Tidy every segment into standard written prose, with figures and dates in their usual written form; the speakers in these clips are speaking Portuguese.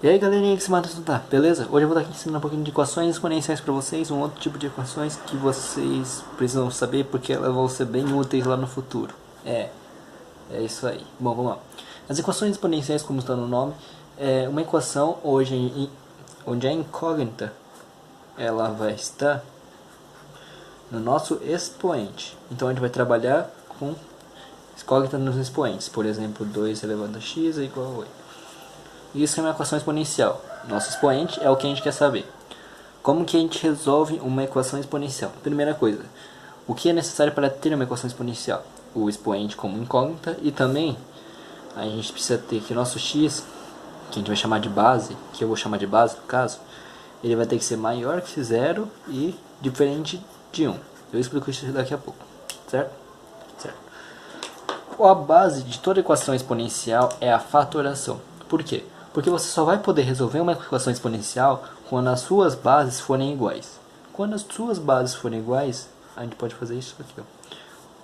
E aí galerinha que se mata estudar, beleza? Hoje eu vou estar aqui ensinando um pouquinho de equações exponenciais para vocês, um outro tipo de equações que vocês precisam saber porque elas vão ser bem úteis lá no futuro. É isso aí. Bom, vamos lá. As equações exponenciais, como está no nome, é uma equação onde a incógnita ela vai estar no nosso expoente. Então a gente vai trabalhar com incógnita nos expoentes, por exemplo, 2 elevado a x é igual a 8. Isso é uma equação exponencial. Nosso expoente é o que a gente quer saber. Como que a gente resolve uma equação exponencial? Primeira coisa, o que é necessário para ter uma equação exponencial? O expoente como incógnita e também a gente precisa ter que nosso x, que a gente vai chamar de base, que eu vou chamar de base no caso, ele vai ter que ser maior que 0 e diferente de 1. Eu explico isso daqui a pouco, certo? Certo. A base de toda equação exponencial é a fatoração. Por quê? Porque você só vai poder resolver uma equação exponencial quando as suas bases forem iguais. Quando as suas bases forem iguais, a gente pode fazer isso aqui, ó.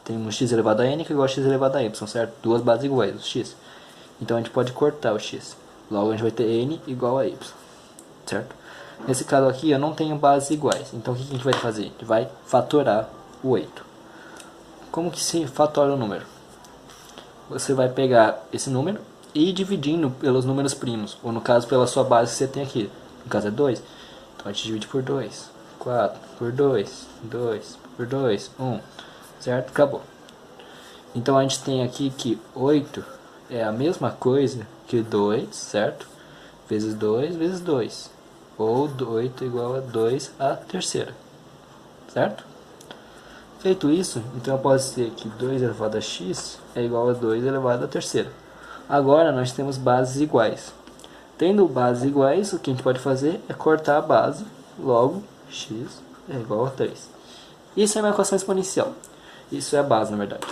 Tem um x elevado a n que é igual a x elevado a y, certo? Duas bases iguais, o x. Então a gente pode cortar o x. Logo a gente vai ter n igual a y, certo? Nesse caso aqui eu não tenho bases iguais. Então o que a gente vai fazer? A gente vai fatorar o 8. Como que se fatora o número? Você vai pegar esse número e ir dividindo pelos números primos, ou no caso pela sua base que você tem aqui, no caso é 2, então a gente divide por 2, 4, por 2, 2, por 2, 1, certo? Acabou. Então a gente tem aqui que 8 é a mesma coisa que 2, certo? Vezes 2 vezes 2, ou 8 igual a 2 a terceira, certo? Feito isso, então eu posso dizer que 2 elevado a x é igual a 2 elevado a terceira. Agora nós temos bases iguais. Tendo bases iguais, o que a gente pode fazer é cortar a base, logo x é igual a 3. Isso é uma equação exponencial. Isso é a base, na verdade.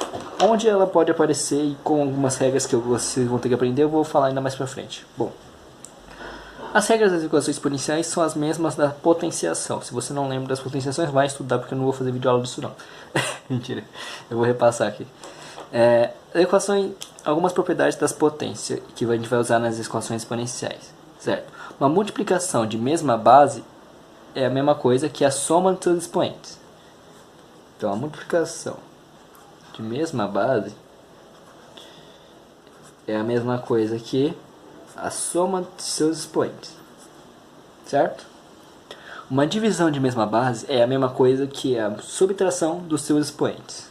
Onde ela pode aparecer e com algumas regras que vocês vão ter que aprender, eu vou falar ainda mais pra frente. Bom, as regras das equações exponenciais são as mesmas da potenciação. Se você não lembra das potenciações, vai estudar, porque eu não vou fazer vídeo aula disso não. Mentira, eu vou repassar aqui. Equações, algumas propriedades das potências que a gente vai usar nas equações exponenciais, certo? Uma multiplicação de mesma base é a mesma coisa que a soma dos seus expoentes. Então a multiplicação de mesma base é a mesma coisa que a soma de seus expoentes, certo? Uma divisão de mesma base é a mesma coisa que a subtração dos seus expoentes.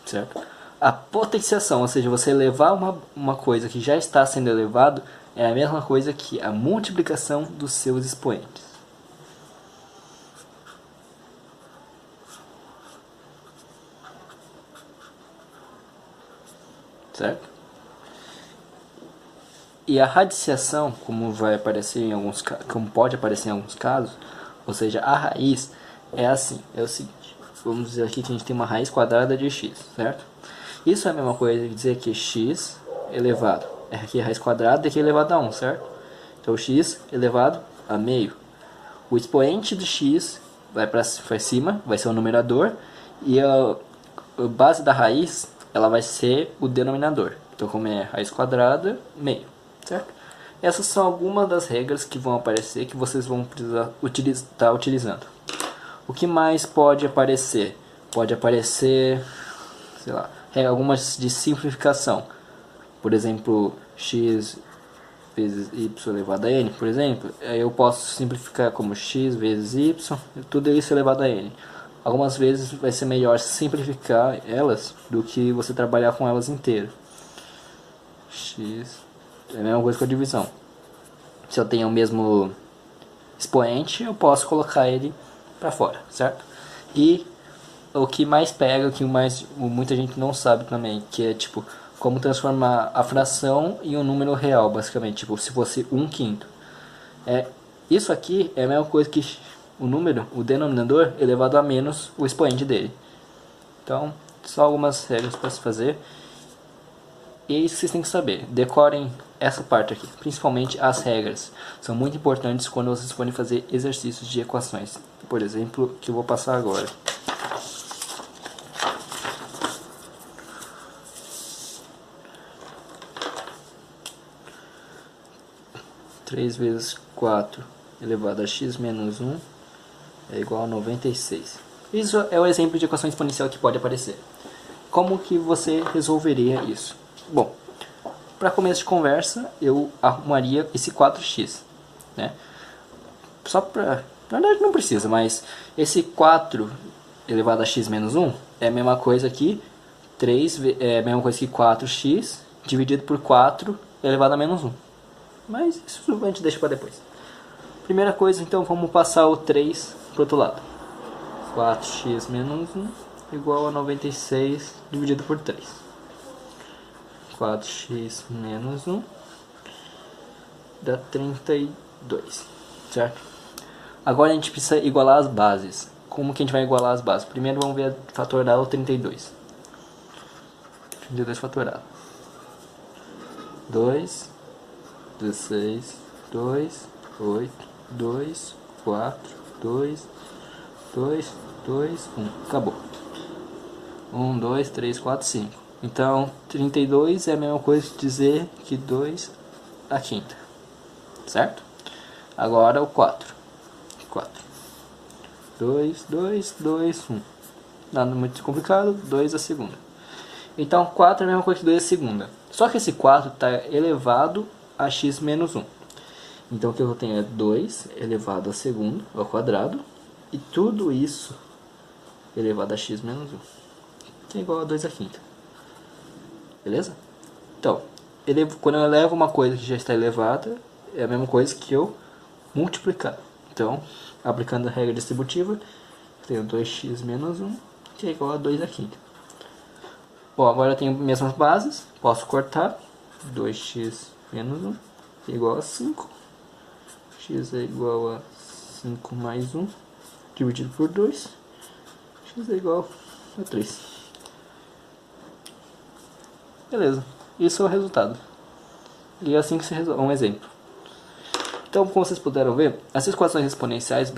Certo? A potenciação, ou seja, você elevar uma coisa que já está sendo elevado, é a mesma coisa que a multiplicação dos seus expoentes. Certo? E a radiciação, como vai aparecer em alguns, como pode aparecer em alguns casos, ou seja, a raiz é assim, é o seguinte, vamos dizer aqui que a gente tem uma raiz quadrada de x, certo? Isso é a mesma coisa que dizer que x elevado, aqui é a raiz quadrada e aqui é elevado a 1, certo? Então x elevado a meio. O expoente de x vai para cima, vai ser o numerador, e a base da raiz ela vai ser o denominador. Então como é raiz quadrada, meio, certo? Essas são algumas das regras que vão aparecer que vocês vão precisar estar utilizando. O que mais pode aparecer? Pode aparecer, sei lá, algumas de simplificação. Por exemplo, x vezes y elevado a n, por exemplo, eu posso simplificar como x vezes y, tudo isso elevado a n. Algumas vezes vai ser melhor simplificar elas do que você trabalhar com elas inteiras. X é a mesma coisa que a divisão. Se eu tenho o mesmo expoente, eu posso colocar ele para fora, certo? E o que mais pega, o que muita gente não sabe também, que é tipo como transformar a fração em um número real, basicamente, tipo se fosse 1/5. Isso aqui é a mesma coisa que o número, o denominador elevado a menos o expoente dele. Então, só algumas regras para se fazer. E é isso que vocês têm que saber. Decorem essa parte aqui, principalmente as regras. São muito importantes quando vocês forem fazer exercícios de equações. Por exemplo, que eu vou passar agora. 3 vezes 4 elevado a x menos 1 é igual a 96. Isso é o exemplo de equação exponencial que pode aparecer. Como que você resolveria isso? Bom, para começo de conversa, eu arrumaria esse 4x, né? Só para... Na verdade não precisa, mas esse 4 elevado a x menos 1 é a mesma coisa que 3, é a mesma coisa que 4x dividido por 4 elevado a menos 1. Mas isso a gente deixa para depois. Primeira coisa, então, vamos passar o 3 para o outro lado. 4x menos 1 igual a 96 dividido por 3. 4x menos 1 dá 32, certo? Agora a gente precisa igualar as bases. Como que a gente vai igualar as bases? Primeiro vamos ver fatorado 32. 32 fatorado. 2, 16, 2, 8, 2, 4, 2, 2, 2, 1. Acabou. 1, 2, 3, 4, 5. Então, 32 é a mesma coisa que dizer que 2 a quinta. Certo? Agora o 4. 4. 2, 2, 2, 1. Nada muito complicado. 2 a segunda. Então, 4 é a mesma coisa que 2 a segunda. Só que esse 4 está elevado a x menos 1. Então, o que eu tenho é 2 elevado a segundo, ao quadrado. E tudo isso elevado a x menos 1. Que é igual a 2 a quinta. Beleza? Então, quando eu elevo uma coisa que já está elevada, é a mesma coisa que eu multiplicar. Então, aplicando a regra distributiva, eu tenho 2x menos 1, que é igual a 2 a quinta. Bom, agora eu tenho as mesmas bases, posso cortar. 2x menos 1 é igual a 5. X é igual a 5 mais 1, dividido por 2. X é igual a 3. Beleza, isso é o resultado. E é assim que se resolve, um exemplo. Então, como vocês puderam ver, as equações exponenciais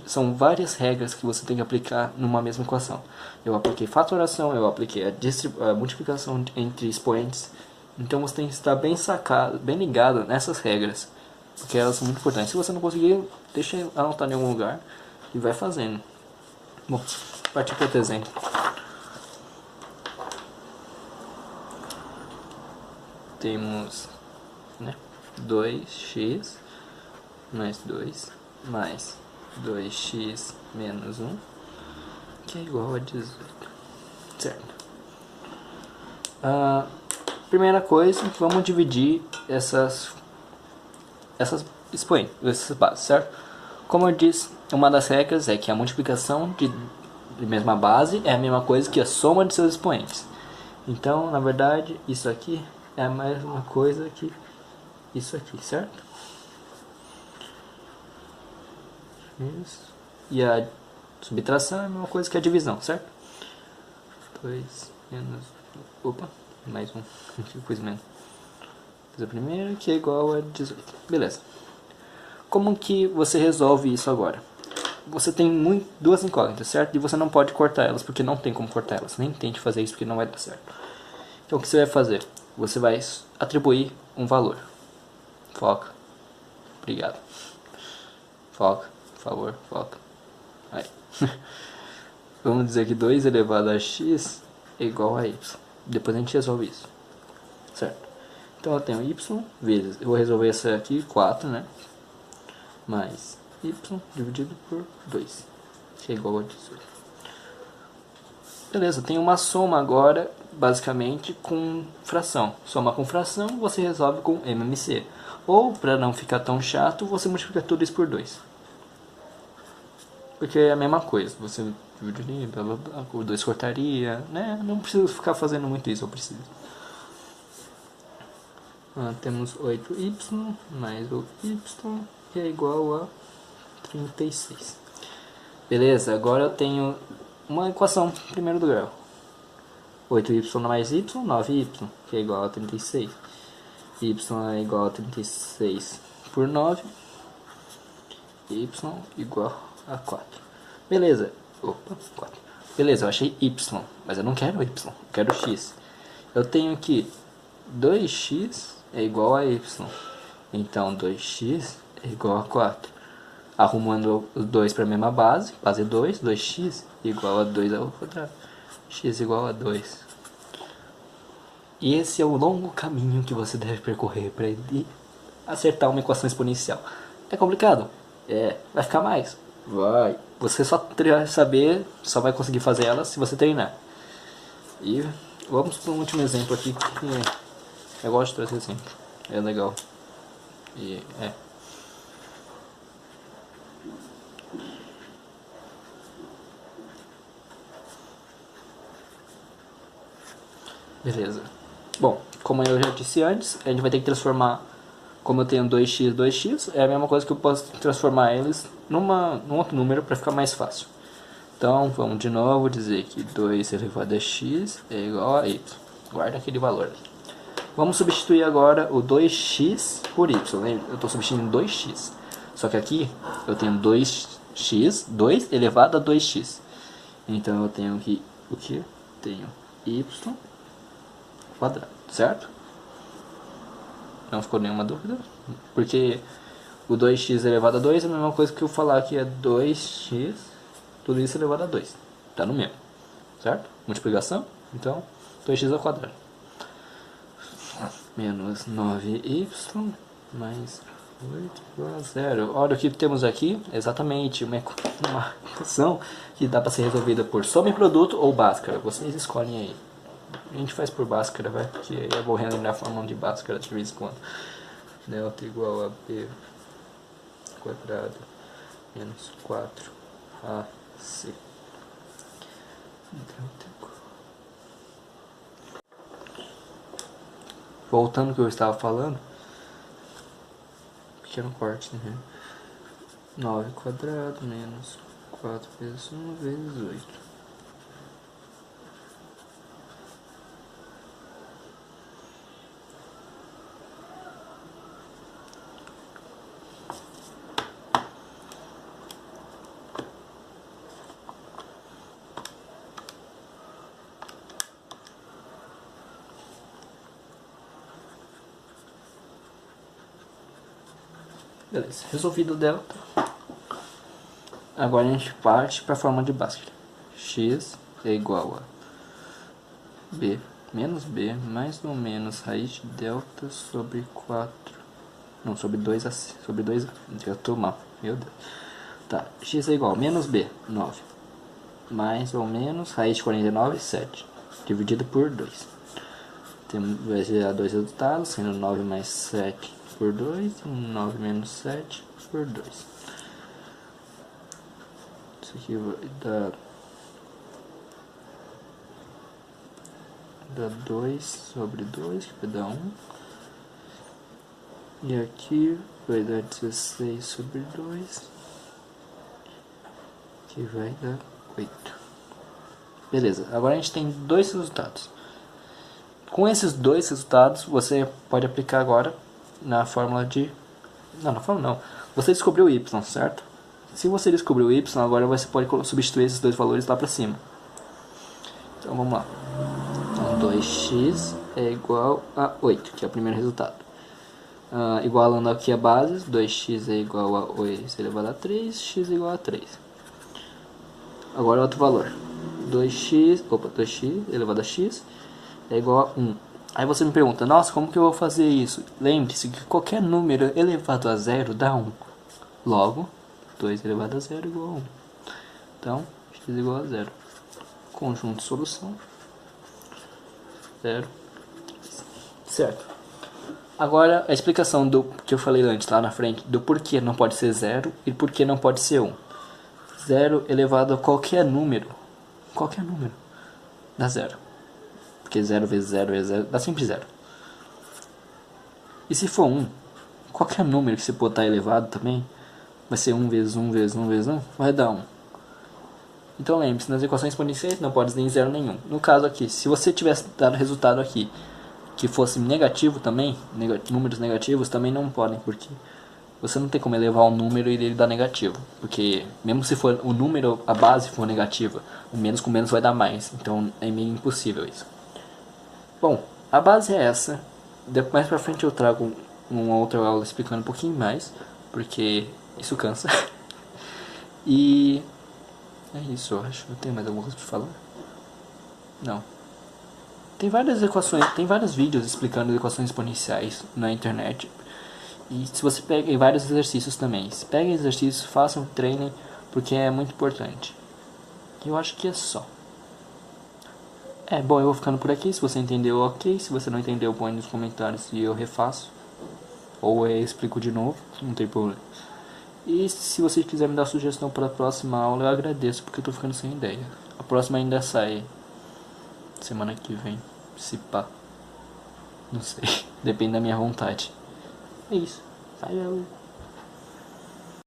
são várias regras que você tem que aplicar numa mesma equação. Eu apliquei fatoração, eu apliquei a multiplicação entre expoentes. Então você tem que estar bem sacado, bem ligado nessas regras, porque elas são muito importantes. Se você não conseguir, deixa anotar em algum lugar e vai fazendo. Bom, partir para outro exemplo. Temos, né, 2x mais 2 mais 2x menos 1, que é igual a 18. Certo? Primeira coisa, vamos dividir essas bases, certo? Como eu disse, uma das regras é que a multiplicação de mesma base é a mesma coisa que a soma de seus expoentes. Então, na verdade, isso aqui é a mesma coisa que isso aqui, certo? Isso. E a subtração é a mesma coisa que a divisão, certo? 2 menos... Opa, mais um. Depois menos. Fiz a primeira, que é igual a 18. Beleza. Como que você resolve isso agora? Você tem duas incógnitas, certo? E você não pode cortar elas, porque não tem como cortar elas. Nem tente fazer isso, porque não vai dar certo. Então, o que você vai fazer? Você vai atribuir um valor. Foca. Obrigado. Foca. Por favor, foca. Aí. Vamos dizer que 2 elevado a x é igual a y. Depois a gente resolve isso. Certo? Então eu tenho y vezes... Eu vou resolver essa aqui, 4, né? Mais y dividido por 2. Que é igual a 18. Beleza, tem uma soma agora, basicamente, com fração. Soma com fração, você resolve com MMC. Ou, para não ficar tão chato, você multiplica tudo isso por 2. Porque é a mesma coisa, você dividiria, blá blá blá, o 2 cortaria, né? Não preciso ficar fazendo muito isso, eu preciso. Temos 8y mais o y, que é igual a 36. Beleza, agora eu tenho uma equação primeiro do grau. 8y mais y, 9y, que é igual a 36. Y é igual a 36 por 9. Y igual a 4. Beleza. Opa, 4. Beleza, eu achei y, mas eu não quero y, eu quero x. Eu tenho aqui 2x é igual a y. Então 2x é igual a 4. Arrumando os dois para a mesma base 2, 2x igual a 2 ao quadrado. X igual a 2. E esse é o longo caminho que você deve percorrer para acertar uma equação exponencial. É complicado? É. Vai ficar mais? Vai. Você só saber, só vai conseguir fazer ela se você treinar. E vamos para um último exemplo aqui, que eu gosto de trazer exemplo. É legal. E beleza. Bom, como eu já disse antes, a gente vai ter que transformar, como eu tenho 2x, 2x, é a mesma coisa que eu posso transformar eles num outro número para ficar mais fácil. Então, vamos de novo dizer que 2 elevado a x é igual a y. Guarda aquele valor. Vamos substituir agora o 2x por y. Lembra? Eu estou substituindo 2x. Só que aqui eu tenho 2x, 2 elevado a 2x. Então eu tenho que o que? Tenho y quadrado, certo? Não ficou nenhuma dúvida? Porque o 2x elevado a 2 é a mesma coisa que eu falar que é 2x, tudo isso elevado a 2. Tá no mesmo, certo? Multiplicação, então 2x ao quadrado. Menos 9y mais 8 igual a 0. Olha o que temos aqui, exatamente uma equação que dá para ser resolvida por soma e produto ou Bhaskara. Vocês escolhem aí. A gente faz por Bhaskara, vai, porque eu vou relembrar a fórmula de Bhaskara de vez em quando. Delta igual a b quadrado menos 4ac. Delta igual. Voltando ao que eu estava falando, pequeno corte, né? 9 quadrado menos 4 vezes 1 vezes 8. Beleza, resolvido o delta. Agora a gente parte para a forma de Bhaskara. X é igual a b menos b mais ou menos raiz de delta sobre 4. Não, sobre 2 ac. Sobre 2 eu tô mal, meu Deus. Tá, x é igual a menos b, 9. Mais ou menos raiz de 49, 7. Dividido por 2. Vai gerar dois resultados, sendo 9 mais 7 por 2 e 9 menos 7 por 2. Isso aqui vai dar 2 sobre 2, que vai dar 1. E aqui vai dar 16 sobre 2, que vai dar 8. Beleza, agora a gente tem dois resultados. Com esses dois resultados, você pode aplicar agora na fórmula de... Não, na fórmula não. Você descobriu o y, certo? Se você descobriu o y, agora você pode substituir esses dois valores lá para cima. Então vamos lá. Então 2x é igual a 8, que é o primeiro resultado. Igualando aqui a base, 2x é igual a 8 elevado a 3, x é igual a 3. Agora outro valor. 2x elevado a x é igual a 1. Aí você me pergunta, nossa, como que eu vou fazer isso? Lembre-se que qualquer número elevado a 0 dá 1. Logo, 2 elevado a 0 é igual a 1. Então, x é igual a 0. Conjunto de solução. 0. Certo. Agora, a explicação do que eu falei antes, lá na frente, do porquê não pode ser 0 e porquê não pode ser 1. 0 elevado a qualquer número. Qualquer número. Dá 0. Porque 0 vezes 0 é 0, dá sempre 0. E se for 1, qualquer número que você botar elevado também, vai ser 1 vezes 1 vezes 1 vezes 1, vai dar 1. Então lembre-se, nas equações exponenciais não pode nem 0 nenhum. No caso aqui, se você tivesse dado resultado aqui que fosse negativo também, números negativos também não podem, porque você não tem como elevar um número e ele dar negativo. Porque mesmo se for o número, a base for negativa, o menos com menos vai dar mais. Então é meio impossível isso. Bom, a base é essa. Mais pra frente eu trago uma outra aula explicando um pouquinho mais, porque isso cansa. E é isso, eu acho. Eu tenho mais alguma coisa pra falar? Não. Tem várias equações, tem vários vídeos explicando equações exponenciais na internet. E se você pega em vários exercícios também. Se peguem exercícios, façam, treinem, porque é muito importante. Eu acho que é só. Bom, eu vou ficando por aqui. Se você entendeu, ok. Se você não entendeu, põe nos comentários e eu refaço. Ou eu explico de novo, não tem problema. E se você quiser me dar sugestão para a próxima aula, eu agradeço, porque eu tô ficando sem ideia. A próxima ainda sai semana que vem, se pá. Não sei, depende da minha vontade. É isso. Falou.